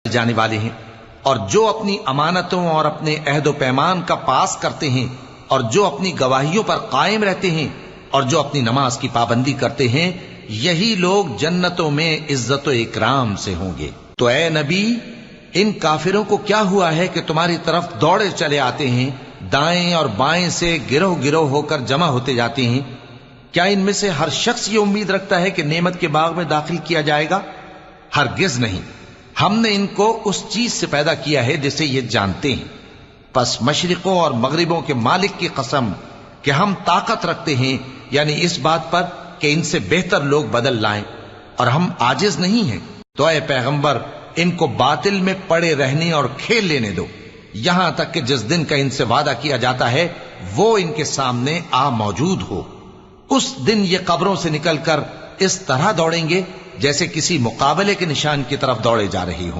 जाने वाले हैं, और जो अपनी अमानतों और अपने अहदो पैमान का पास करते हैं, और जो अपनी गवाहियों पर कायम रहते हैं, और जो अपनी नमाज की पाबंदी करते हैं, यही लोग जन्नतों में इज्जत व इकराम से होंगे। तो ए नबी, इन काफिरों को क्या हुआ है कि तुम्हारी तरफ दौड़े चले आते हैं, दाएं और बाएं से गिरोह गिरोह होकर जमा होते जाते हैं? क्या इनमें से हर शख्स ये उम्मीद रखता है कि नेमत के बाग में दाखिल किया जाएगा? हरगिज नहीं। हमने इनको उस चीज से पैदा किया है जिसे ये जानते हैं। पस मशरिकों और मगरिबों के मालिक की कसम कि हम ताकत रखते हैं, यानी इस बात पर कि इनसे बेहतर लोग बदल लाएं, और हम आजिज नहीं हैं। तो ऐ पैगंबर, इनको बातिल में पड़े रहने और खेल लेने दो, यहां तक कि जिस दिन का इनसे वादा किया जाता है वो इनके सामने आ मौजूद हो। उस दिन ये कब्रों से निकलकर इस तरह दौड़ेंगे जैसे किसी मुकाबले के निशान की तरफ दौड़े जा रही हों।